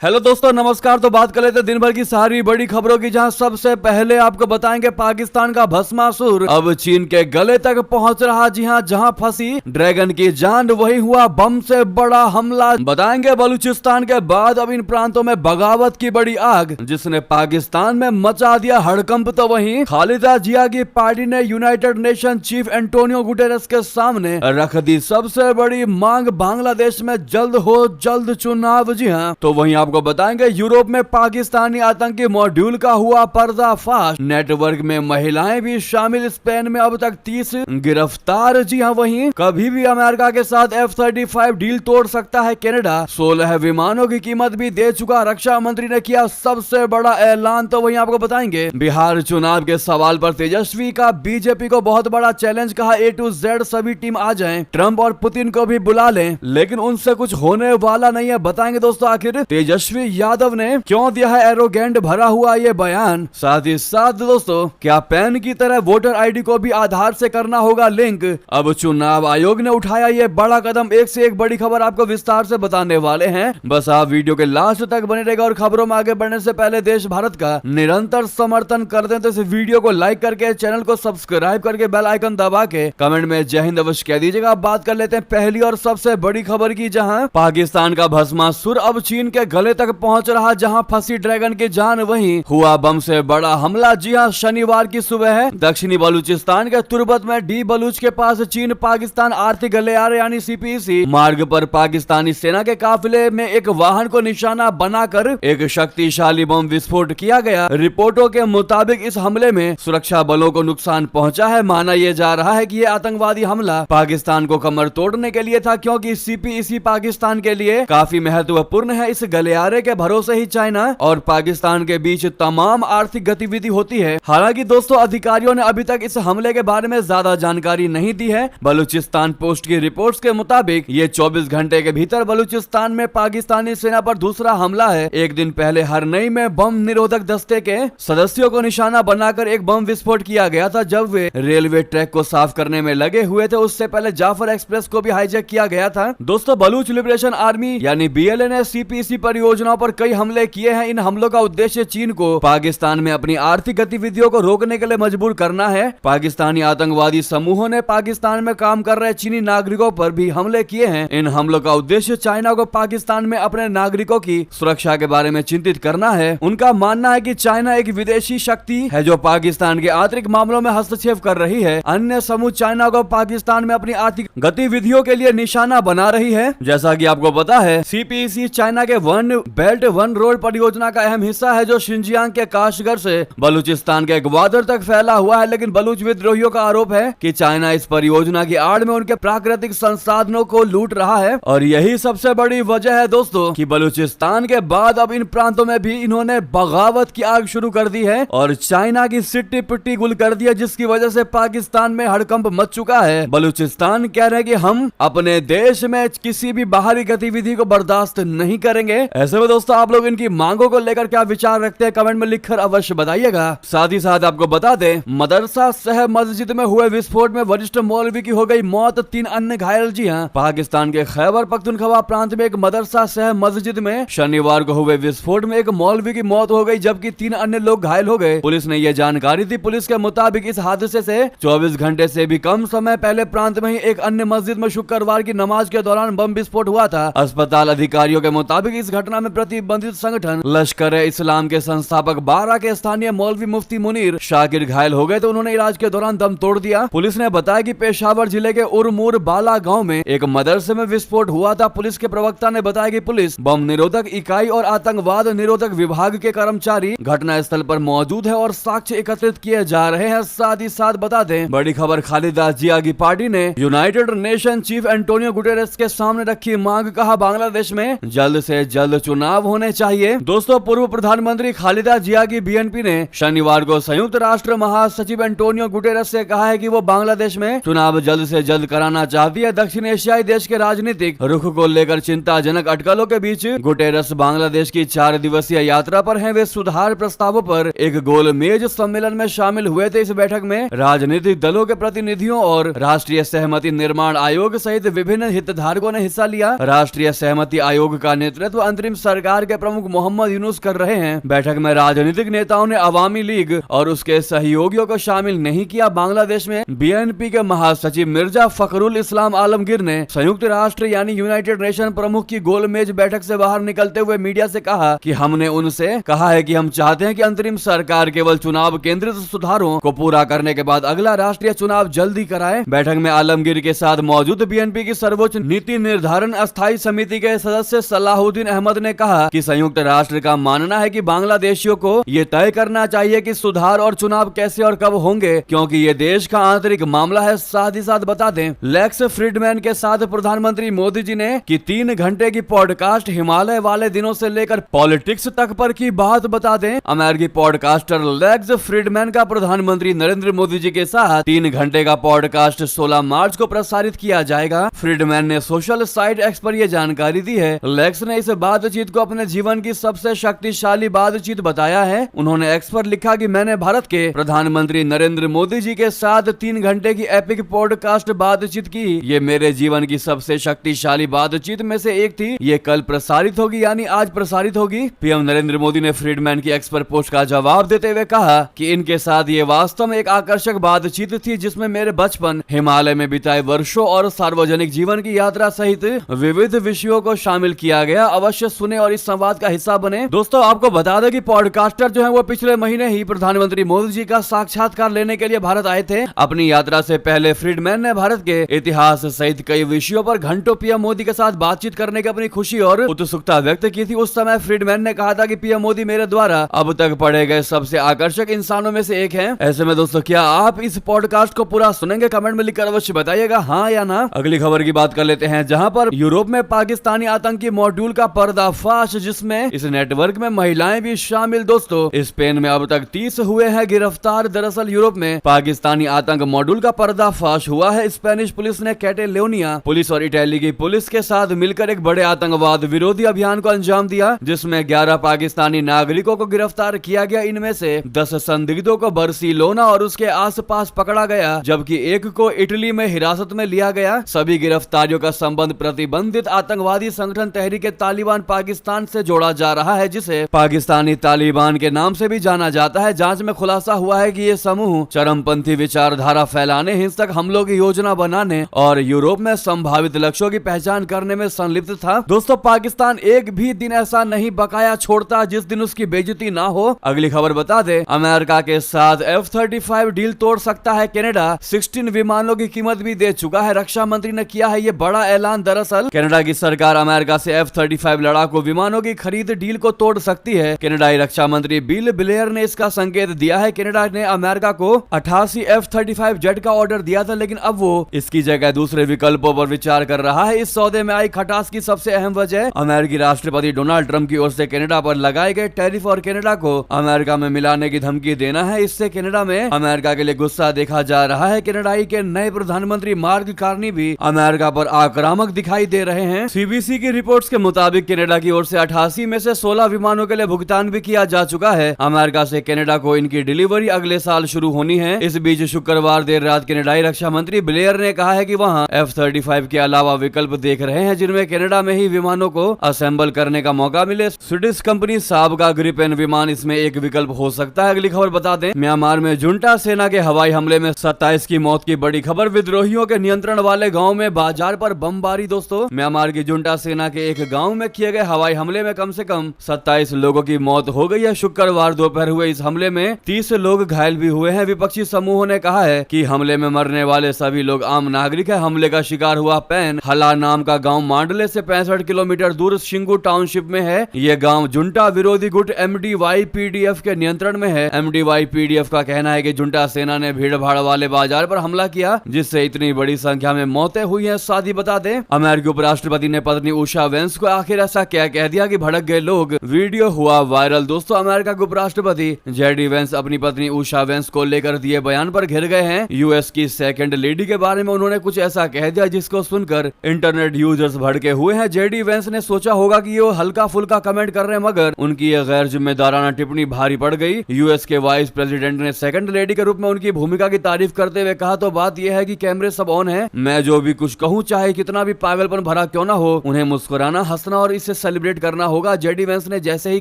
Hello दोस्तों, नमस्कार। तो बात कर लेते हैं दिन भर की सारी बड़ी खबरों की, जहां सबसे पहले आपको बताएंगे पाकिस्तान का भस्मासुर अब चीन के गले तक पहुंच रहा। जी हां, जहां फंसी ड्रैगन की जान वही हुआ बम से बड़ा हमला। बताएंगे बलूचिस्तान के बाद अब इन प्रांतों में बगावत की बड़ी आग जिसने पाकिस्तान में मचा दिया हड़कंप। तो वहीं खालिदा जिया की पार्टी ने United nation chief Antonio Guterres के सामने रख दी सबसे बड़ी मांग, बांग्लादेश में जल्द हो जल्द चुनाव। जी हाँ, तो वहीं आपको बताएंगे यूरोप में पाकिस्तानी आतंकी मॉड्यूल का हुआ पर्दाफाश, नेटवर्क में महिलाएं भी शामिल, स्पेन में अब तक 30 गिरफ्तार। जी हां, वहीं कभी भी अमेरिका के साथ F-35 डील तोड़ सकता है कनाडा, 16 विमानों की कीमत भी दे चुका, रक्षा मंत्री ने किया सबसे बड़ा ऐलान। तो वहीं आपको बताएंगे बिहार चुनाव के सवाल पर तेजस्वी का बीजेपी को बहुत बड़ा चैलेंज, कहा A to Z सभी टीम आ जाएं, ट्रंप और पुतिन को भी बुला लें, लेकिन उनसे कुछ होने वाला नहीं है। बताएंगे दोस्तों आखिर तेजस्वी यादव ने क्यों दिया है एरोगेंट भरा हुआ ये बयान। साथ ही साथ दोस्तों, क्या पैन की तरह वोटर आईडी को भी आधार से करना होगा लिंक। अब चुनाव आयोग ने उठाया ये बड़ा कदम। एक से एक बड़ी खबर आपको विस्तार से बताने वाले हैं, बस आप वीडियो के लास्ट तक बने रहेगा। और खबरों में आगे बढ़ने से पहले देश भारत का निरंतर समर्थन कर दें तो इस वीडियो को लाइक करके, चैनल को सब्सक्राइब करके, बेल आइकन दबा के कमेंट में जय हिंद अवश्य कह दीजिएगा। बात कर लेते हैं पहली और सबसे बड़ी खबर की, जहां पाकिस्तान का भस्मासुर अब चीन के गले तक पहुंच रहा। जहां फंसी ड्रैगन की जान वहीं हुआ बम से बड़ा हमला। जी हां, शनिवार की सुबह है दक्षिणी बलूचिस्तान के तुर्बत में डी बलूच के पास चीन पाकिस्तान आर्थिक गलियारे यानी CPEC मार्ग पर पाकिस्तानी सेना के काफिले में एक वाहन को निशाना बनाकर एक शक्तिशाली बम विस्फोट किया गया। रिपोर्टों के मुताबिक इस हमले में सुरक्षा बलों को नुकसान पहुंचा है। माना यह जा रहा है कि यह आतंकवादी हमला पाकिस्तान को कमर तोड़ने के लिए था, क्योंकि CPEC पाकिस्तान के लिए काफी महत्वपूर्ण है। इस गलियारे के भरोसे ही चाइना और पाकिस्तान के बीच तमाम आर्थिक गतिविधि होती है। हालांकि दोस्तों, अधिकारियों ने अभी तक इस हमले के बारे में ज्यादा जानकारी नहीं दी है। बलूचिस्तान पोस्ट की रिपोर्ट्स के मुताबिक ये 24 घंटे के भीतर बलूचिस्तान में पाकिस्तानी सेना पर दूसरा हमला है। एक दिन पहले हरनई में बम निरोधक दस्ते के सदस्यों को निशाना बनाकर एक बम विस्फोट किया गया था, जब वे रेलवे ट्रैक को साफ करने में लगे हुए थे। उससे पहले जाफर एक्सप्रेस को भी हाईजैक किया गया था। दोस्तों, बलूच लिबरेशन आर्मी यानी BLA ने CPEC परियोजनाओं पर कई हमले किए हैं। इन हमलों का उद्देश्य चीन को पाकिस्तान में अपनी आर्थिक गतिविधियों को रोकने के लिए मजबूर करना है। पाकिस्तानी आतंकवादी समूहों ने पाकिस्तान में काम कर रहे चीनी नागरिकों पर भी हमले किए हैं। इन हमलों का उद्देश्य चाइना को पाकिस्तान में अपने नागरिकों की सुरक्षा के बारे में चिंतित करना है। उनका मानना है कि चाइना एक विदेशी शक्ति है जो पाकिस्तान के आंतरिक मामलों में हस्तक्षेप कर रही है। अन्य समूह चाइना को पाकिस्तान में अपनी आर्थिक गतिविधियों के लिए निशाना बना रही है। जैसा कि आपको पता है, CPEC चाइना के वन बेल्ट वन रोड परियोजना का अहम हिस्सा है, जो शिनजियांग के काशगर से बलूचिस्तान के ग्वादर तक फैला हुआ है। लेकिन बलूच विद्रोहियों का आरोप है कि चाइना इस परियोजना की आड़ में उनके प्राकृतिक संसाधनों को लूट रहा है, और यही सबसे बड़ी वजह है दोस्तों कि बलूचिस्तान के बाद अब इन प्रांतों में भी इन्होंने बगावत की आग शुरू कर दी है और चाइना की सिट्टी पिट्टी गुल कर दी है, जिसकी वजह से पाकिस्तान में हड़कंप मच चुका है। बलूचिस्तान कह रहे हैं कि हम अपने देश में किसी भी बाहरी गतिविधि को बर्दाश्त नहीं करेंगे। ऐसे में दोस्तों, आप लोग इनकी मांगों को लेकर क्या विचार रखते हैं, कमेंट में लिखकर अवश्य बताइएगा। साथ ही साथ आपको बता दें, मदरसा सह मस्जिद में हुए विस्फोट में वरिष्ठ मौलवी की हो गई मौत, 3 अन्य घायल। जी हां, पाकिस्तान के खैबर पख्तूनख्वा प्रांत में एक मदरसा सह मस्जिद में शनिवार को हुए विस्फोट में एक मौलवी की मौत हो गई, जबकि 3 अन्य लोग घायल हो गए। पुलिस ने यह जानकारी दी। पुलिस के मुताबिक इस हादसे से 24 घंटे से भी कम समय पहले प्रांत में ही एक अन्य मस्जिद में शुक्रवार की नमाज के दौरान बम विस्फोट हुआ था। अस्पताल अधिकारियों के मुताबिक इस घटना में प्रतिबंधित संगठन लश्कर-ए-इस्लाम के संस्थापक 12 के स्थानीय मौलवी मुफ्ती मुनीर शाकिर घायल हो गए, तो उन्होंने इलाज के दौरान दम तोड़ दिया। पुलिस ने बताया कि पेशावर जिले के उरमूर बाला गांव में एक मदरसे में विस्फोट हुआ था। पुलिस के प्रवक्ता ने बताया कि पुलिस, बम निरोधक इकाई और आतंकवाद निरोधक विभाग के कर्मचारी घटना स्थल पर मौजूद है और साक्ष्य एकत्रित किए जा रहे हैं। साथ ही साथ बता दें, बड़ी खबर, खालिदा जिया की पार्टी ने United nation chief Antonio Guterres के सामने रखी मांग, कहा बांग्लादेश में जल्द से जल्द चुनाव होने चाहिए। दोस्तों, पूर्व प्रधानमंत्री खालिदा जिया की BNP ने शनिवार को संयुक्त राष्ट्र महासचिव एंटोनियो गुटेरेस से कहा है कि वो बांग्लादेश में चुनाव जल्द से जल्द कराना चाहती है। दक्षिण एशियाई देश के राजनीतिक रुख को लेकर चिंताजनक अटकलों के बीच गुटेरेस बांग्लादेश की 4 दिवसीय यात्रा पर हैं। वे सुधार प्रस्तावों पर एक गोलमेज सम्मेलन में शामिल हुए थे। इस बैठक में राजनीतिक दलों के प्रतिनिधियों और राष्ट्रीय सहमति निर्माण आयोग सहित विभिन्न हितधारकों ने हिस्सा लिया। राष्ट्रीय सहमति आयोग का नेतृत्व अंतरिम अंतरिम सरकार के प्रमुख मोहम्मद यूनुस कर रहे हैं। बैठक में राजनीतिक नेताओं ने अवामी लीग और उसके सहयोगियों को शामिल नहीं किया। बांग्लादेश में बीएनपी के महासचिव मिर्जा फखरुल इस्लाम आलमगीर ने संयुक्त राष्ट्र यानी यूनाइटेड नेशन प्रमुख की गोलमेज बैठक से बाहर निकलते हुए मीडिया से कहा कि हमने उनसे कहा है कि हम चाहते हैं कि अंतरिम सरकार केवल चुनाव केंद्रित सुधारों को पूरा करने के बाद अगला राष्ट्रीय चुनाव जल्दी कराए। बैठक में आलमगीर के साथ मौजूद बीएनपी की सर्वोच्च नीति निर्धारण अस्थायी समिति के सदस्य सलाहुद्दीन अहमद ने कहा कि संयुक्त राष्ट्र का मानना है कि बांग्लादेशियों को ये तय करना चाहिए कि सुधार और चुनाव कैसे और कब होंगे, क्योंकि ये देश का आंतरिक मामला है। साथ ही साथ बता दें, लेक्स फ्रीडमैन के साथ प्रधानमंत्री मोदी जी ने की 3 घंटे की पॉडकास्ट हिमालय वाले दिनों से लेकर पॉलिटिक्स तक पर की बात बता दें। अमेरिकी पॉडकास्टर लेक्स फ्रीडमैन का प्रधानमंत्री नरेंद्र मोदी जी के साथ 3 घंटे का पॉडकास्ट 16 मार्च को प्रसारित किया जाएगा। फ्रीडमैन ने सोशल साइट एक्स पर यह जानकारी दी है। लेक्स ने इस बातचीत को अपने जीवन की सबसे शक्तिशाली बातचीत बताया है। उन्होंने एक्स पर लिखा कि मैंने भारत के प्रधानमंत्री नरेंद्र मोदी जी के साथ 3 घंटे की एपिक पॉडकास्ट बातचीत की। ये मेरे जीवन की सबसे शक्तिशाली बातचीत में से एक थी। ये कल प्रसारित होगी, यानी आज प्रसारित होगी। पीएम नरेंद्र मोदी ने फ्रीडमैन की एक्स पर पोस्ट का जवाब देते हुए कहा कि इनके साथ ये वास्तव में एक आकर्षक बातचीत थी, जिसमें मेरे बचपन, हिमालय में बिताए वर्षों और सार्वजनिक जीवन की यात्रा सहित विविध विषयों को शामिल किया गया। अवश्य सुने और इस संवाद का हिस्सा बने। दोस्तों, आपको बता दें कि पॉडकास्टर जो है वो पिछले महीने ही प्रधानमंत्री मोदी जी का साक्षात्कार लेने के लिए भारत आए थे। अपनी यात्रा से पहले फ्रीडमैन ने भारत के इतिहास सहित कई विषयों पर घंटों पीएम मोदी के साथ बातचीत करने की अपनी खुशी और उत्सुकता व्यक्त की थी। उस समय फ्रीडमैन ने कहा था कि पीएम मोदी मेरे द्वारा अब तक पढ़े गए सबसे आकर्षक इंसानों में से एक हैं। ऐसे में दोस्तों, क्या आप इस पॉडकास्ट को पूरा सुनेंगे? कमेंट में लिखकर अवश्य बताइएगा हाँ या ना। अगली खबर की बात कर लेते हैं, जहां पर यूरोप में पाकिस्तानी आतंकी मॉड्यूल का पर्दाफाश, जिसमें इस नेटवर्क में महिलाएं भी शामिल। दोस्तों, स्पेन में अब तक 30 हुए हैं गिरफ्तार। दरअसल यूरोप में पाकिस्तानी आतंक मॉड्यूल का पर्दाफाश हुआ है। स्पेनिश पुलिस ने कैटेलोनिया पुलिस और इटली की पुलिस के साथ मिलकर एक बड़े आतंकवाद विरोधी अभियान को अंजाम दिया, जिसमें 11 पाकिस्तानी नागरिकों को गिरफ्तार किया गया। इनमें से 10 संदिग्धों को बार्सिलोना और उसके आसपास पकड़ा गया, जबकि एक को इटली में हिरासत में लिया गया। सभी गिरफ्तारियों का संबंध प्रतिबंधित आतंकवादी संगठन तहरीके तालिबान पाकिस्तान से जोड़ा जा रहा है, जिसे पाकिस्तानी तालिबान के नाम से भी जाना जाता है। जांच में खुलासा हुआ है कि ये समूह चरमपंथी विचारधारा फैलाने, हिंसक हमलों की योजना बनाने और यूरोप में संभावित लक्ष्यों की पहचान करने में संलिप्त था। दोस्तों, पाकिस्तान एक भी दिन ऐसा नहीं बकाया छोड़ता जिस दिन उसकी बेइज्जती ना हो। अगली खबर बता दे, अमेरिका के साथ F-35 डील तोड़ सकता है कनाडा। 16 विमानों की कीमत भी दे चुका है। रक्षा मंत्री ने किया है ये बड़ा ऐलान। दरअसल कनाडा की सरकार अमेरिका से F-35 लड़ाकू विमानों की खरीद डील को तोड़ सकती है। कनाडाई रक्षा मंत्री बिल ब्लेयर ने इसका संकेत दिया है। कनाडा ने अमेरिका को 88 F-35 जेट का ऑर्डर दिया था, लेकिन अब वो इसकी जगह दूसरे विकल्पों पर विचार कर रहा है। इस सौदे में आई खटास की सबसे अहम वजह अमेरिकी राष्ट्रपति डोनाल्ड ट्रंप की ओर से कनाडा पर लगाए गए टैरिफ और कनाडा को अमेरिका में मिलाने की धमकी देना है। इससे कनाडा में अमेरिका के लिए गुस्सा देखा जा रहा है। कनाडाई के नए प्रधानमंत्री मार्क कार्नी भी अमेरिका पर आक्रामक दिखाई दे रहे हैं। सीबीसी की रिपोर्ट्स के मुताबिक कनाडा की ओर से 88 में से 16 विमानों के लिए भुगतान भी किया जा चुका है। अमेरिका से कनाडा को इनकी डिलीवरी अगले साल शुरू होनी है। इस बीच शुक्रवार देर रात कनाडाई रक्षा मंत्री ब्लेयर ने कहा है कि वहां F-35 के अलावा विकल्प देख रहे हैं, जिनमें कनाडा में ही विमानों को असेंबल करने का मौका मिले। स्वीडिश कंपनी साब का ग्रिपेन विमान इसमें एक विकल्प हो सकता है। अगली खबर बता दें, म्यांमार में जुंटा सेना के हवाई हमले में 27 की मौत की बड़ी खबर। विद्रोहियों के नियंत्रण वाले गांव में बाजार पर बमबारी। दोस्तों, म्यांमार की जुंटा सेना के एक गांव में किए गए हवाई हमले में कम से कम 27 लोगों की मौत हो गई है। शुक्रवार दोपहर हुए इस हमले में 30 लोग घायल भी हुए हैं। विपक्षी समूहों ने कहा है कि हमले में मरने वाले सभी लोग आम नागरिक है। हमले का शिकार हुआ पैन हला नाम का गांव मांडले से 65 किलोमीटर दूर शिंगू टाउनशिप में है। यह गांव जुंटा विरोधी गुट MDY-PDF के नियंत्रण में है। MDY-PDF का कहना है कि जुंटा सेना ने भीड़ भाड़ वाले बाजार पर हमला किया, जिससे इतनी बड़ी संख्या में मौतें हुई हैं। साथ ही बता दें, अमेरिकी उपराष्ट्रपति ने पत्नी उषा वेंस को आखिर ऐसा क्या कह दिया कि भड़क गए लोग। वीडियो हुआ वायरल। दोस्तों, अमेरिका के उपराष्ट्रपति JD वेंस अपनी पत्नी उषा वेंस को लेकर दिए बयान पर घिर गए हैं। यूएस की सेकंड लेडी के बारे में उन्होंने कुछ ऐसा कह दिया जिसको सुनकर इंटरनेट यूजर्स भड़के हुए हैं। JD वेंस ने सोचा होगा कि ये हल्का फुल्का कमेंट कर रहे हैं, मगर उनकी यह गैर जिम्मेदाराना टिप्पणी भारी पड़ गई। यूएस के वाइस प्रेसिडेंट ने सेकंड लेडी के रूप में उनकी भूमिका की तारीफ करते हुए कहा, तो बात यह है कि कैमरे सब ऑन है, मैं जो भी कुछ कहूँ, चाहे कितना भी पागलपन भरा क्यों ना हो, उन्हें मुस्कुराना, हंसना और इससे सेलिब्रेट करना होगा। जेडी वेंस ने जैसे ही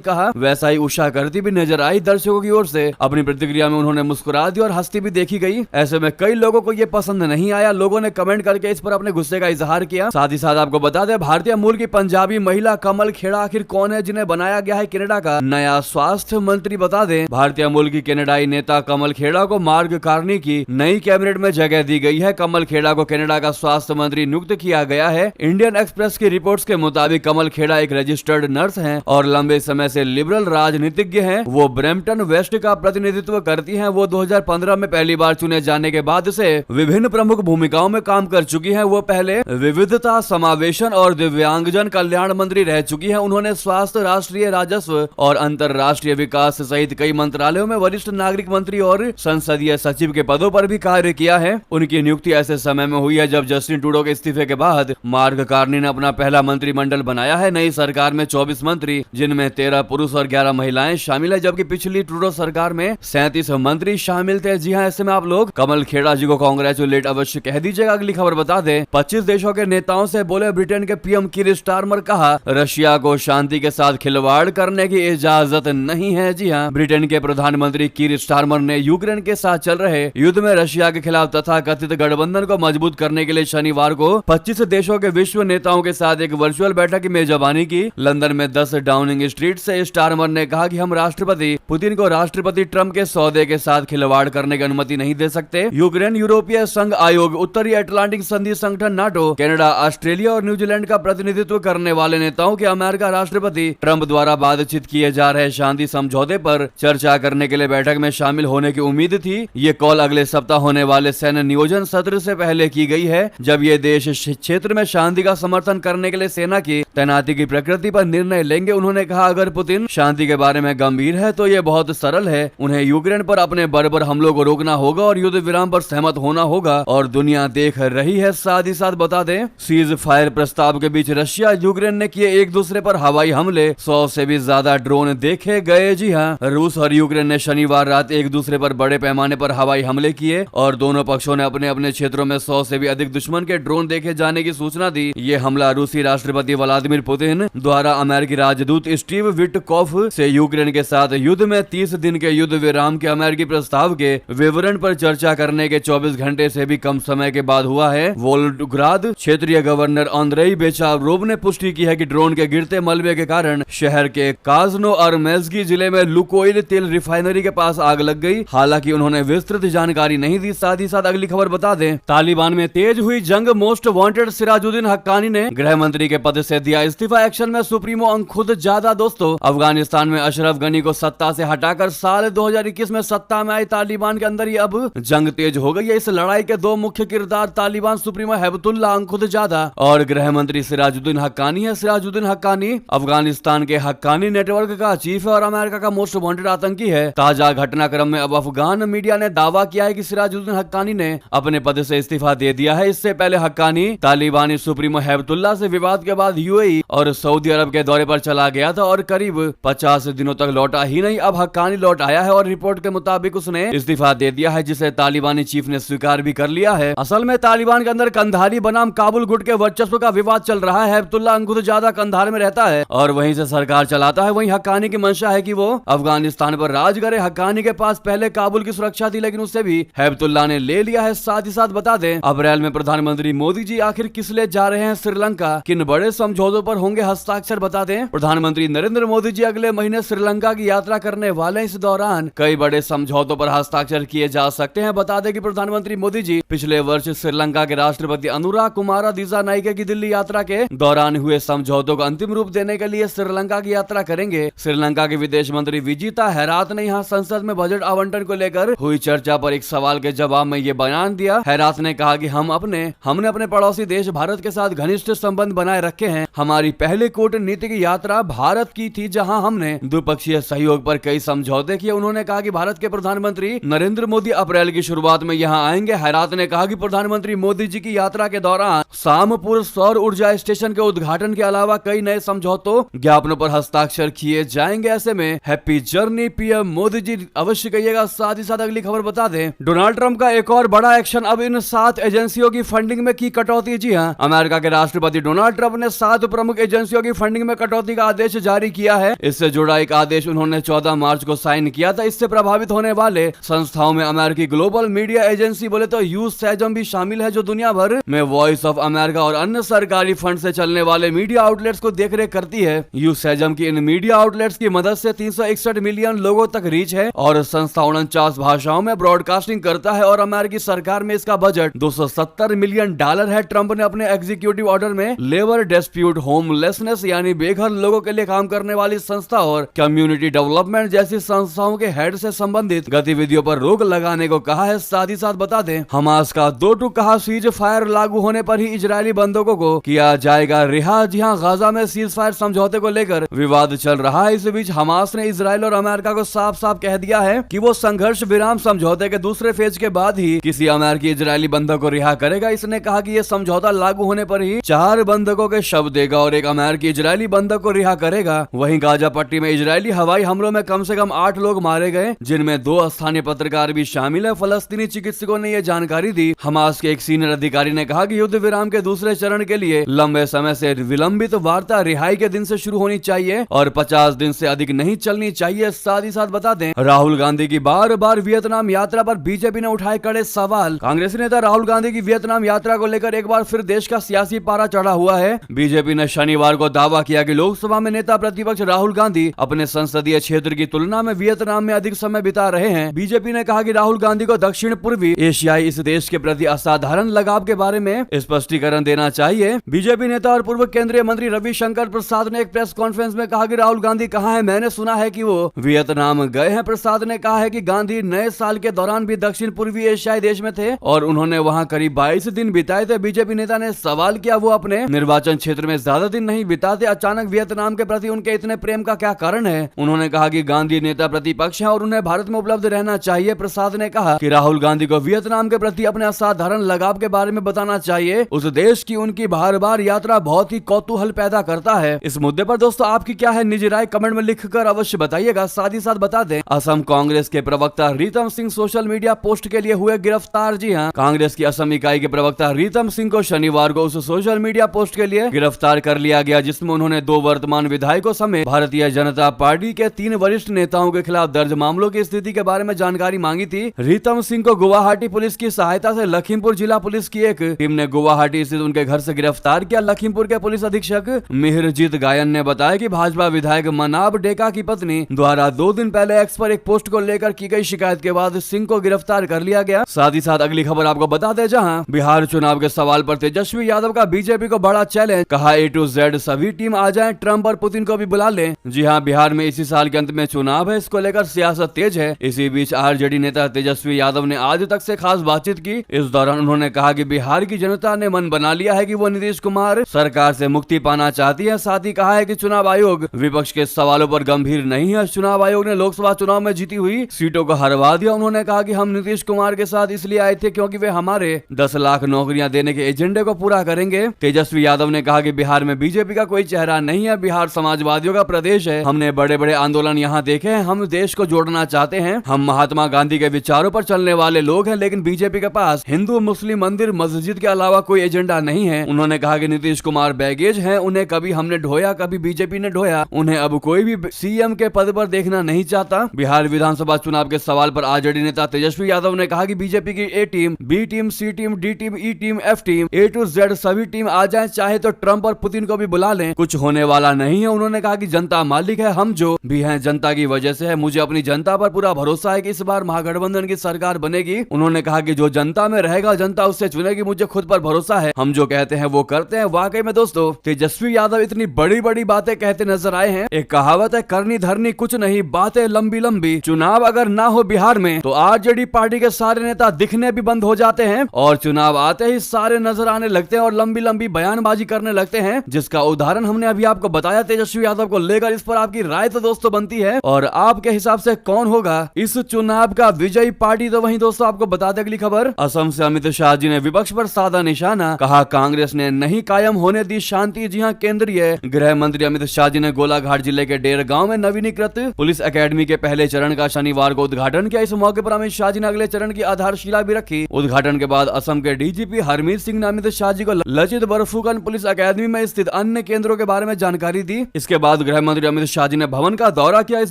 कहा वैसा ही उषा करती भी नजर आई दर्शकों की ओर से। अपनी प्रतिक्रिया में उन्होंने मुस्कुरा दी और हंसती भी देखी गई। ऐसे में कई लोगों को ये पसंद नहीं आया। लोगों ने कमेंट करके इस पर अपने गुस्से का इजहार किया। साथ ही साथ आपको बता दें, भारतीय मूल की पंजाबी महिला कमल खेड़ा आखिर कौन है जिन्हें बनाया गया है कनाडा का नया स्वास्थ्य मंत्री? बता दें, भारतीय मूल की कनाडाई नेता कमल खेड़ा को मार्ग कार्नी की नई कैबिनेट में जगह दी गई है। कमल खेड़ा को कनाडा का स्वास्थ्य मंत्री नियुक्त किया गया है। इंडियन एक्सप्रेस की रिपोर्ट्स के मुताबिक कमल खेड़ा एक रजिस्टर्ड नर्स हैं और लंबे समय से लिबरल राजनीतिज्ञ हैं। वो ब्रैम्पटन वेस्ट का प्रतिनिधित्व करती हैं। वो 2015 में पहली बार चुने जाने के बाद से विभिन्न प्रमुख भूमिकाओं में काम कर चुकी हैं। वो पहले विविधता, समावेशन और दिव्यांगजन कल्याण मंत्री रह चुकी हैं। उन्होंने स्वास्थ्य, राष्ट्रीय राजस्व और अंतर्राष्ट्रीय विकास सहित कई मंत्रालयों में वरिष्ठ नागरिक मंत्री और संसदीय सचिव के पदों पर भी कार्य किया है। उनकी नियुक्ति ऐसे समय में हुई है जब जस्टिन ट्रूडो के इस्तीफे के बाद मार्ग कार्नी ने अपना पहला मंत्रिमंडल बनाया है। नई सरकार में 24 मंत्री, जिनमें 13 पुरुष और 11 महिलाएं शामिल है, जबकि पिछली ट्रूडो सरकार में 37 मंत्री शामिल थे। जी हाँ, ऐसे में आप लोग कमल खेड़ा जी को कांग्रेचुलेट अवश्य कह दीजिएगा। अगली खबर बता दें, 25 देशों के नेताओं से बोले ब्रिटेन के पीएम कीर स्टारमर। कहा, रशिया को शांति के साथ खिलवाड़ करने की इजाजत नहीं है। जी हाँ, ब्रिटेन के प्रधानमंत्री कीर स्टारमर ने यूक्रेन के साथ चल रहे युद्ध में रशिया के खिलाफ तथा कथित गठबंधन को मजबूत करने के लिए शनिवार को 25 देशों के विश्व नेताओं के साथ एक वर्चुअल बैठक की मेजबानी की। लंदन में 10 डाउनिंग स्ट्रीट से स्टारमर ने कहा कि हम राष्ट्रपति पुतिन को राष्ट्रपति ट्रंप के सौदे के साथ खिलवाड़ करने की अनुमति नहीं दे सकते। यूक्रेन, यूरोपीय संघ आयोग, उत्तरी अटलांटिक संधि संगठन नाटो, कनाडा, ऑस्ट्रेलिया और न्यूजीलैंड का प्रतिनिधित्व करने वाले नेताओं के अमेरिका राष्ट्रपति ट्रंप द्वारा बातचीत किए जा रहे शांति समझौते पर चर्चा करने के लिए बैठक में शामिल होने की उम्मीद थी। ये कॉल अगले सप्ताह होने वाले सैन्य नियोजन सत्र से पहले की गई है, जब ये देश क्षेत्र में शांति का समर्थन करने के लिए सेना की तैनाती की प्रकृति पर निर्णय लेंगे। उन्होंने कहा, अगर पुतिन शांति के बारे में गंभीर है तो ये बहुत सरल है। उन्हें यूक्रेन पर अपने बर्बर हमलों को रोकना होगा और युद्ध विराम पर सहमत होना होगा और दुनिया देख रही है। साथ ही साथ बता दें, सीज फायर प्रस्ताव के बीच रशिया यूक्रेन ने किए एक दूसरे पर हवाई हमले। 100 से भी ज्यादा ड्रोन देखे गए। जी हाँ, रूस और यूक्रेन ने शनिवार रात एक दूसरे पर बड़े पैमाने पर हवाई हमले किए और दोनों पक्षों ने अपने अपने क्षेत्रों में 100 से भी अधिक दुश्मन के ड्रोन देखे जाने की सूचना दी। ये हमला रूसी राष्ट्रपति व्लादिमीर पुतिन द्वारा अमेरिकी राजदूत स्टीव विटकॉफ से यूक्रेन के साथ युद्ध में 30 दिन के युद्ध विराम के अमेरिकी प्रस्ताव के विवरण पर चर्चा करने के 24 घंटे से भी कम समय के बाद हुआ है। वोल्गोग्राद क्षेत्रीय गवर्नर आंद्रेई बेचारोव ने पुष्टि की है कि ड्रोन के गिरते मलबे के कारण शहर के काजनो और मेजगी जिले में लुकोइल तेल रिफाइनरी के पास आग लग गई। हालांकि उन्होंने विस्तृत जानकारी नहीं दी। साथ ही साथ अगली खबर बता दें, तालिबान में तेज हुई जंग। मोस्ट वांटेड सिराजुद्दीन हक्कानी ने गृह मंत्री के पद से दिया इस्तीफा। एक्शन में सुप्रीमो अंखुदजादा। दोस्तों, अफगानिस्तान में अशरफ गनी को सत्ता से हटाकर साल 2021 में सत्ता में आई तालिबान के अंदर ही अब जंग तेज हो गई है। इस लड़ाई के दो मुख्य किरदार तालिबान सुप्रीमो हैबतुल्लाह अंखुदजादा और गृह मंत्री सिराजुद्दीन हक्कानी है। सिराजुद्दीन हक्कानी अफगानिस्तान के हक्कानी नेटवर्क का चीफ है और अमेरिका का मोस्ट वांटेड आतंकी है। ताजा घटनाक्रम में अब अफगान मीडिया ने दावा किया है कि सिराजुद्दीन हक्कानी ने अपने पद से इस्तीफा दे दिया है। इससे पहले हक्कानी तालिबानी सुप्रीमो हैबतुल्लाह से विवाद के बाद यूएई और सऊदी अरब के दौरे पर चला गया था और करीब 50 दिनों तक लौटा ही नहीं। अब हक्कानी लौट आया है और रिपोर्ट के मुताबिक उसने इस्तीफा दे दिया है, जिसे तालिबानी चीफ ने स्वीकार भी कर लिया है। असल में तालिबान के अंदर कंधारी बनाम काबुल गुट के वर्चस्व का विवाद चल रहा है। हैबतुल्लाह अंखुदजादा कंधार में रहता है और वहीं से सरकार चलाता है। वहीं हक्कानी की मंशा है कि वो अफगानिस्तान पर राज करे। हक्कानी के पास पहले काबुल की सुरक्षा थी, लेकिन उससे भी हैबतुल्लाह ने ले लिया है। साथ ही साथ बता दें, अप्रैल में प्रधानमंत्री मोदी जी आखिर किस लिए जा रहे हैं श्रीलंका, किन बड़े समझौतों पर होंगे हस्ताक्षर? बता दें, प्रधानमंत्री नरेंद्र मोदी जी अगले महीने श्रीलंका की यात्रा करने वाले। इस दौरान कई बड़े समझौतों पर हस्ताक्षर किए जा सकते हैं। बता दें कि प्रधानमंत्री मोदी जी पिछले वर्ष श्रीलंका के राष्ट्रपति अनुराग कुमारा दिसानाइके की दिल्ली यात्रा के दौरान हुए समझौतों को अंतिम रूप देने के लिए श्रीलंका की यात्रा करेंगे। श्रीलंका के विदेश मंत्री विजिता हैरात ने यहाँ संसद में बजट आवंटन को लेकर हुई चर्चा पर एक सवाल के जवाब में ये बयान दिया। हैरात ने कहा कि हमने अपने पड़ोसी देश भारत के साथ घनिष्ठ संबंध बनाए रखे हैं। हमारी पहली कूटनीतिक यात्रा भारत की थी, जहां हमने द्विपक्षीय सहयोग पर कई समझौते किए। उन्होंने कहा कि भारत के प्रधानमंत्री नरेंद्र मोदी अप्रैल की शुरुआत में यहां आएंगे। हैरात ने कहा कि प्रधानमंत्री मोदी जी की यात्रा के दौरान सामपुर सौर ऊर्जा स्टेशन के उद्घाटन के अलावा कई नए समझौतों ज्ञापनों पर हस्ताक्षर किए जाएंगे। ऐसे में happy journey PM Modi ji अवश्य कहिएगा। साथ ही साथ अगली खबर बता दें, डोनाल्ड ट्रंप का एक और बड़ा एक्शन। अब इन 7 एजेंसियों की फंडिंग में की कटौती। जी हां, अमेरिका के राष्ट्रपति डोनाल्ड ट्रंप ने 7 प्रमुख एजेंसी एजेंसियों की फंडिंग में कटौती का आदेश जारी किया है। इससे जुड़ा एक आदेश उन्होंने 14 मार्च को साइन किया था। इससे प्रभावित होने वाले संस्थाओं में अमेरिकी ग्लोबल मीडिया एजेंसी बोले तो यूसैजम भी शामिल है, जो दुनिया भर में वॉइस ऑफ अमेरिका और अन्य सरकारी फंड से चलने वाले मीडिया आउटलेट्स को देखरेख करती है। यूसैजम की इन मीडिया आउटलेट्स की मदद से 361 मिलियन लोगों तक रीच है और संस्था 49 भाषाओं में ब्रॉडकास्टिंग करता है और अमेरिकी सरकार में इसका बजट $270 मिलियन है। ट्रंप ने अपने एग्जीक्यूटिव ऑर्डर में लेबर डिस्प्यूट, होमलेसनेस यानी बेघर लोगों के लिए काम करने वाली संस्था और कम्युनिटी डेवलपमेंट जैसी संस्थाओं के हेड से संबंधित गतिविधियों पर रोक लगाने को कहा है। साथ ही साथ बता दें, हमास का 2 टूक कहा सीज फायर लागू होने पर ही इजरायली बंधकों को किया जाएगा रिहा। जी हां, गाजा में सीज फायर समझौते को लेकर विवाद चल रहा है। इस बीच हमास ने इजरायल और अमेरिका को साफ साफ कह दिया है कि वो संघर्ष विराम समझौते के दूसरे फेज के बाद ही किसी अमेरिकी इजरायली बंधक को रिहा करेगा। इसने कहा कि यह समझौता लागू होने पर ही 4 बंधकों के शव देगा और एक अमेरिकी इजरायली बंधक को रिहा करेगा। वहीं गाजा पट्टी में इजरायली हवाई हमलों में कम से कम 8 लोग मारे गए, जिनमें 2 स्थानीय पत्रकार भी शामिल है। फलस्तीनी चिकित्सकों ने यह जानकारी दी। हमास के एक सीनियर अधिकारी ने कहा कि युद्ध विराम के दूसरे चरण के लिए लंबे समय से विलंबित वार्ता रिहाई के दिन से शुरू होनी चाहिए और 50 दिन से अधिक नहीं चलनी चाहिए। साथ ही साथ बता दें, राहुल गांधी की बार बार वियतनाम यात्रा पर बीजेपी ने उठाए कड़े सवाल। कांग्रेसी नेता राहुल गांधी की वियतनाम यात्रा को लेकर एक बार फिर देश का सियासी पारा चढ़ा हुआ है। बीजेपी ने शनिवार को दावा किया कि लोकसभा में नेता प्रतिपक्ष राहुल गांधी अपने संसदीय क्षेत्र की तुलना में वियतनाम में अधिक समय बिता रहे हैं। बीजेपी ने कहा कि राहुल गांधी को दक्षिण पूर्वी एशियाई इस देश के प्रति असाधारण लगाव के बारे में स्पष्टीकरण देना चाहिए। बीजेपी नेता और पूर्व केंद्रीय मंत्री रविशंकर प्रसाद ने एक प्रेस कॉन्फ्रेंस में कहा कि राहुल गांधी कहां है, मैंने सुना है कि वो वियतनाम गए हैं। प्रसाद ने कहा है कि गांधी नए साल के दौरान भी दक्षिण पूर्वी एशियाई देश में थे और उन्होंने वहां करीब 22 दिन बिताए थे। बीजेपी नेता ने सवाल किया, वो अपने निर्वाचन क्षेत्र में ज्यादा दिन नहीं बिताते, अचानक वियतनाम के प्रति उनके इतने प्रेम का क्या कारण है। उन्होंने कहा कि गांधी नेता प्रतिपक्ष है और उन्हें भारत में उपलब्ध रहना चाहिए। प्रसाद ने कहा कि राहुल गांधी को वियतनाम के प्रति अपने असाधारण लगाव के बारे में बताना चाहिए। उस देश की उनकी बार बार यात्रा बहुत ही कौतूहल पैदा करता है। इस मुद्दे पर दोस्तों आपकी क्या है निजी राय, कमेंट में लिखकर अवश्य बताइएगा। साथ ही साथ बता दें, असम कांग्रेस के प्रवक्ता Ritam Singh social media post के लिए हुए गिरफ्तार। जी हां, कांग्रेस की असम इकाई के प्रवक्ता रीतम सिंह को शनिवार को उस सोशल मीडिया पोस्ट के लिए गिरफ्तार कर लिया गया जिसमें उन्होंने 2 वर्तमान विधायकों समेत भारतीय जनता पार्टी के 3 वरिष्ठ नेताओं के खिलाफ दर्ज मामलों की स्थिति के बारे में जानकारी मांगी थी। रीतम सिंह को गुवाहाटी पुलिस की सहायता से लखीमपुर जिला पुलिस की एक टीम ने गुवाहाटी स्थित उनके घर से गिरफ्तार किया। लखीमपुर के पुलिस अधीक्षक मिहिरजीत गायन ने बताया कि भाजपा विधायक मनाब डेका की पत्नी द्वारा 2 दिन पहले एक्स पर एक पोस्ट को लेकर की गई शिकायत के बाद सिंह को गिरफ्तार कर लिया गया। साथ ही साथ अगली खबर आपको बता दें, जहां बिहार चुनाव के सवाल पर तेजस्वी यादव का बीजेपी को बड़ा चैलेंज, कहा A to Z सभी टीम आ जाएं, ट्रंप और पुतिन को भी बुला लें। जी हां, बिहार में इसी साल के अंत में चुनाव है, इसको लेकर सियासत तेज है। इसी बीच आरजेडी नेता तेजस्वी यादव ने आज तक से खास बातचीत की। इस दौरान उन्होंने कहा कि बिहार की जनता ने मन बना लिया है कि वो नीतीश कुमार सरकार से मुक्ति पाना चाहती है। साथ ही कहा है कि चुनाव आयोग विपक्ष के सवालों पर गंभीर नहीं है। चुनाव आयोग ने लोकसभा चुनाव में जीती हुई सीटों को हरवा दिया। उन्होंने कहा कि हम नीतीश कुमार के साथ इसलिए आए थे क्योंकि वे हमारे 10 लाख नौकरियां देने के एजेंडे को पूरा करेंगे। तेजस्वी यादव ने कहा कि बिहार में बीजेपी का कोई चेहरा नहीं है, बिहार समाजवादियों का प्रदेश है। हमने बड़े बड़े आंदोलन यहाँ देखे हैं, हम देश को जोड़ना चाहते हैं। हम महात्मा गांधी के विचारों पर चलने वाले लोग हैं, लेकिन बीजेपी के पास हिंदू मुस्लिम मंदिर मस्जिद के अलावा कोई एजेंडा नहीं है। उन्होंने कहा कि नीतीश कुमार बैगेज हैं, उन्हें कभी हमने ढोया, कभी बीजेपी ने ढोया, उन्हें अब कोई भी सीएम के पद पर देखना नहीं चाहता। बिहार विधानसभा चुनाव के सवाल पर आरजेडी नेता तेजस्वी यादव ने कहा कि बीजेपी की A team, B team, C team, D team, E team, F team, A to Z सभी टीम आ जाए, चाहे तो ट्रंप और पुतिन को भी बुला लें, कुछ होने वाला नहीं है। उन्होंने कहा कि जनता मालिक है, हम जो भी हैं जनता की वजह से है। मुझे अपनी जनता पर पूरा भरोसा है कि इस बार महागठबंधन की सरकार बनेगी। उन्होंने कहा कि जो जनता में रहेगा जनता उससे चुनेगी, मुझे खुद पर भरोसा है, हम जो कहते हैं वो करते हैं। वाकई में दोस्तों तेजस्वी यादव इतनी बड़ी बड़ी बातें कहते नजर आए हैं। एक कहावत है, करनी धरनी कुछ नहीं, बातें लंबी लंबी। चुनाव अगर ना हो बिहार में तो आरजेडी पार्टी के सारे नेता दिखने भी बंद हो जाते हैं और चुनाव आते ही सारे नजर आने लगते हैं और लंबी लंबी बयानबाजी करने लगते हैं, जिसका उदाहरण हमने अभी आपको बताया तेजस्वी यादव को लेकर। इस पर आपकी राय तो दोस्तों बनती है और आपके हिसाब से कौन होगा इस चुनाव का विजयी पार्टी। तो वहीं दोस्तों आपको बता दें अगली खबर, असम से अमित शाह जी ने विपक्ष पर साधा निशाना, कहा कांग्रेस ने नहीं कायम होने दी शांति। जी हां, केंद्रीय गृह मंत्री अमित शाह जी ने गोलाघाट जिले के डेर गांव में नवीनीकृत पुलिस अकेडमी के पहले चरण का शनिवार को उद्घाटन किया। इस मौके पर अमित शाह जी ने अगले चरण की आधारशिला भी रखी। उद्घाटन के बाद असम के डीजीपी हरमीत सिंह ने अमित शाह जी को लचित बरफुकन पुलिस अकेडमी में स्थित अन्य अन्य केंद्रों के बारे में जानकारी दी। इसके बाद गृह मंत्री अमित शाह जी ने भवन का दौरा किया। इस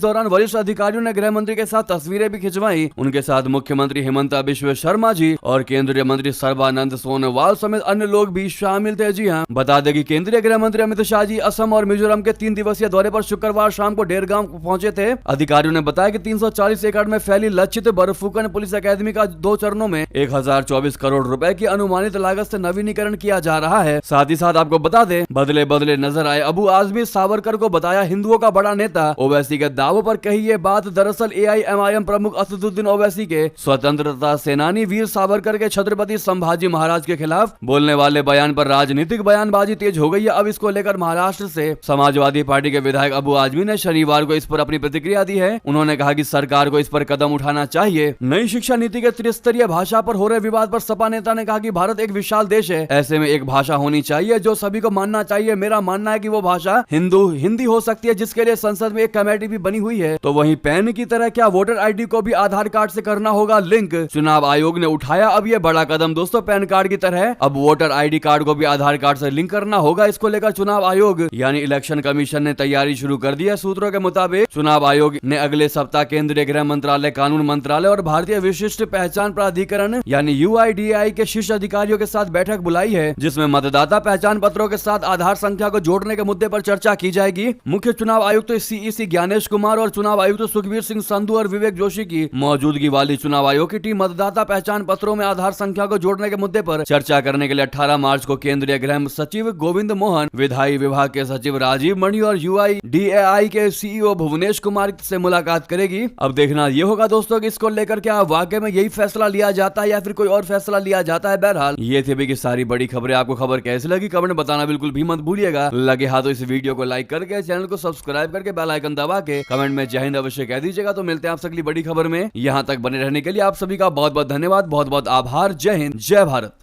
दौरान वरिष्ठ अधिकारियों ने गृह मंत्री के साथ तस्वीरें भी खिंचवाई। उनके साथ मुख्यमंत्री हिमंता बिश्व शर्मा जी और केंद्रीय मंत्री सर्बानंद सोनोवाल समेत अन्य लोग भी शामिल थे। जी हाँ, बता दें कि केंद्रीय गृह मंत्री अमित शाह जी असम और मिजोरम के 3 दिवसीय दौरे पर शुक्रवार शाम को डेरगांव पहुंचे थे। अधिकारियों ने बताया कि 340 एकड़ में फैली लक्षित बरफुकन पुलिस अकादमी का 2 चरणों में 1024 करोड़ रुपए की अनुमानित लागत से नवीनीकरण किया जा रहा है। साथ ही साथ आपको बता दें, बदले बदले नजर आए अबू आजमी सावरकर को बताया हिंदुओं का बड़ा नेता। ओवैसी के दावों पर कही ये बात दरअसल AIMIM प्रमुख असदुद्दीन ओवैसी के स्वतंत्रता सेनानी वीर सावरकर के छत्रपति संभाजी महाराज के खिलाफ बोलने वाले बयान पर राजनीतिक बयानबाजी तेज हो गई है। अब इसको लेकर महाराष्ट्र से समाजवादी पार्टी के विधायक अबू आजमी ने शनिवार को इस पर अपनी प्रतिक्रिया दी है। उन्होंने कहा कि सरकार को इस पर कदम उठाना चाहिए। नई शिक्षा नीति के त्रिस्तरीय भाषा पर हो रहे विवाद पर सपा नेता ने कहा कि भारत एक विशाल देश है, ऐसे में एक भाषा होनी चाहिए जो सभी को मानना चाहिए। मेरा मानना है कि वो भाषा हिंदी हो सकती है, जिसके लिए संसद में एक कमेटी भी बनी हुई है। तो वहीं पैन की तरह क्या वोटर ID को भी आधार कार्ड से करना होगा लिंक? चुनाव आयोग ने उठाया अब ये बड़ा कदम। दोस्तों, पैन कार्ड की तरह अब वोटर ID कार्ड को भी आधार कार्ड से लिंक करना होगा। इसको लेकर चुनाव आयोग यानी इलेक्शन कमीशन ने तैयारी शुरू कर दी है। सूत्रों के मुताबिक चुनाव आयोग ने अगले सप्ताह केंद्रीय गृह मंत्रालय, कानून मंत्रालय और भारतीय विशिष्ट पहचान प्राधिकरण यानी UIDAI के शीर्ष अधिकारियों के साथ बैठक बुलाई है, जिसमें मतदाता पहचान पत्रों के साथ आधार संख्या को जोड़ने के मुद्दे पर चर्चा की जाएगी। मुख्य चुनाव आयुक्त CEC ज्ञानेश कुमार और चुनाव आयुक्त सुखबीर सिंह संधू और विवेक जोशी की मौजूदगी वाली चुनाव आयोग की टीम मतदाता पहचान पत्रों में आधार संख्या को जोड़ने के मुद्दे पर चर्चा करने के लिए 18 मार्च को केंद्रीय गृह सचिव गोविंद मोहन, विधायी विभाग के सचिव राजीव मणि और UIDAI के CEO भुवनेश कुमार से मुलाकात करेगी। अब देखना ये होगा दोस्तों कि इसको लेकर क्या वाकई में यही फैसला लिया जाता है या फिर कोई और फैसला लिया जाता है। बहरहाल ये थे भी कि सारी बड़ी खबरें। आपको खबर कैसी लगी कमेंट में बताना बिल्कुल भी मत भूलिएगा। लगे हाथों इस वीडियो को लाइक करके, चैनल को सब्सक्राइब करके, बेल आइकन दबा के कमेंट में जय हिंद अवश्य कह दीजिएगा। तो मिलते हैं आपसे अगली बड़ी खबर में। यहाँ तक बने रहने के लिए आप सभी का बहुत बहुत धन्यवाद, बहुत बहुत आभार। जय हिंद, जय भारत।